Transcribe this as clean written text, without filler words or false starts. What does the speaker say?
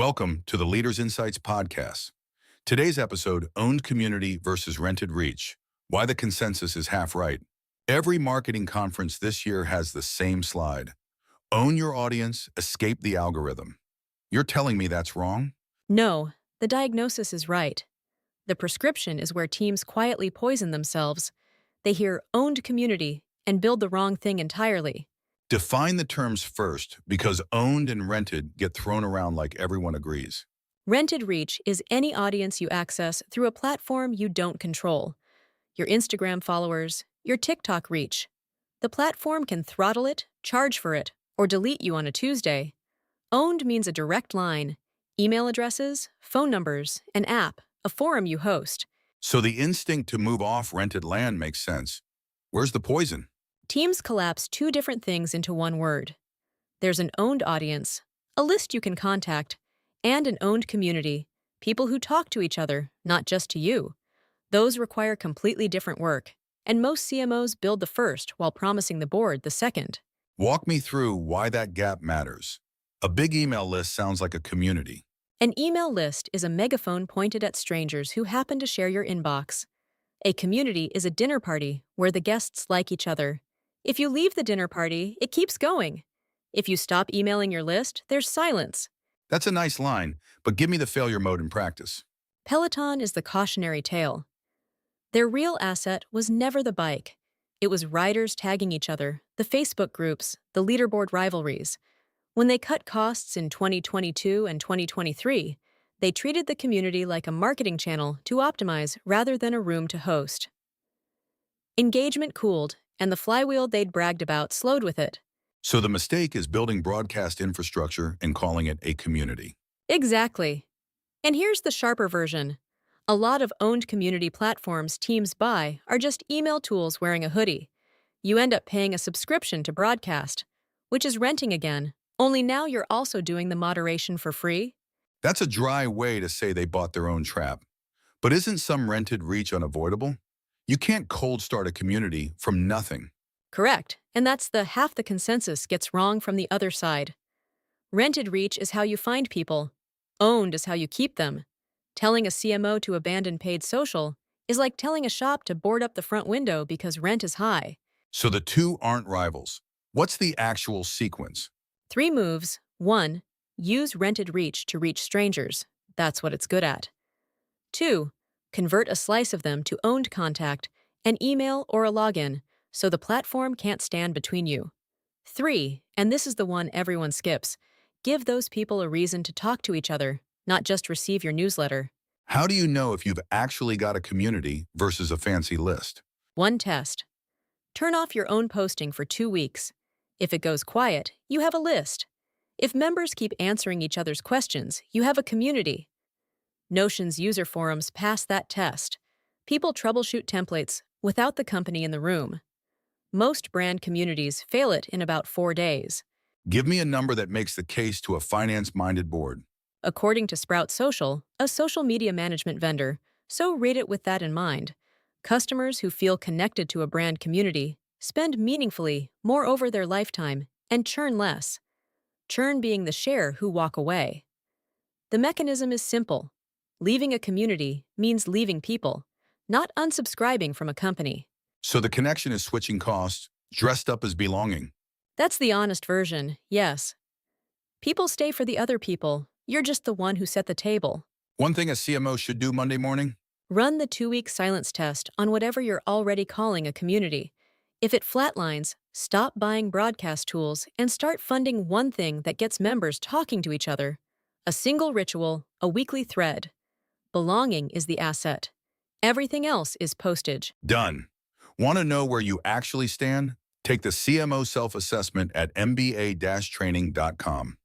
Welcome to the Leaders Insights podcast. Today's episode, Owned Community versus Rented Reach, Why the Consensus is Half Right. Every marketing conference this year has the same slide. Own your audience, escape the algorithm. You're telling me that's wrong? No, the diagnosis is right. The prescription is where teams quietly poison themselves. They hear owned community and build the wrong thing entirely. Define the terms first, because owned and rented get thrown around like everyone agrees. Rented reach is any audience you access through a platform you don't control. Your Instagram followers, your TikTok reach. The platform can throttle it, charge for it, or delete you on a Tuesday. Owned means a direct line, email addresses, phone numbers, an app, a forum you host. So the instinct to move off rented land makes sense. Where's the poison? Teams collapse two different things into one word. There's an owned audience, a list you can contact, and an owned community, people who talk to each other, not just to you. Those require completely different work, and most CMOs build the first while promising the board the second. Walk me through why that gap matters. A big email list sounds like a community. An email list is a megaphone pointed at strangers who happen to share your inbox. A community is a dinner party where the guests like each other. If you leave the dinner party, it keeps going. If you stop emailing your list, there's silence. That's a nice line, but give me the failure mode in practice. Peloton is the cautionary tale. Their real asset was never the bike. It was riders tagging each other, the Facebook groups, the leaderboard rivalries. When they cut costs in 2022 and 2023, they treated the community like a marketing channel to optimize rather than a room to host. Engagement cooled, and the flywheel they'd bragged about slowed with it. So the mistake is building broadcast infrastructure and calling it a community. Exactly. And here's the sharper version. A lot of owned community platforms teams buy are just email tools wearing a hoodie. You end up paying a subscription to broadcast, which is renting again, only now you're also doing the moderation for free. That's a dry way to say they bought their own trap. But isn't some rented reach unavoidable? You can't cold start a community from nothing. Correct, and that's the half the consensus gets wrong from the other side. Rented reach is how you find people. Owned is how you keep them. Telling a CMO to abandon paid social is like telling a shop to board up the front window because rent is high. So the two aren't rivals. What's the actual sequence? 3 moves. 1. Use rented reach to reach strangers. That's what it's good at. 2. Convert a slice of them to owned contact, an email or a login, so the platform can't stand between you. 3. And this is the one everyone skips. Give those people a reason to talk to each other, not just receive your newsletter. How do you know if you've actually got a community versus a fancy list? 1 test. Turn off your own posting for 2 weeks. If it goes quiet, you have a list. If members keep answering each other's questions, you have a community. Notion's user forums pass that test. People troubleshoot templates without the company in the room. Most brand communities fail it in about 4 days. Give me a number that makes the case to a finance-minded board. According to Sprout Social, a social media management vendor, so rate it with that in mind. Customers who feel connected to a brand community spend meaningfully more over their lifetime and churn less. Churn being the share who walk away. The mechanism is simple. Leaving a community means leaving people, not unsubscribing from a company. So the connection is switching costs, dressed up as belonging. That's the honest version, yes. People stay for the other people. You're just the one who set the table. One thing a CMO should do Monday morning? Run the 2-week silence test on whatever you're already calling a community. If it flatlines, stop buying broadcast tools and start funding one thing that gets members talking to each other. A single ritual, a weekly thread. Belonging is the asset. Everything else is postage. Done. Want to know where you actually stand? Take the CMO self-assessment at mba-training.com.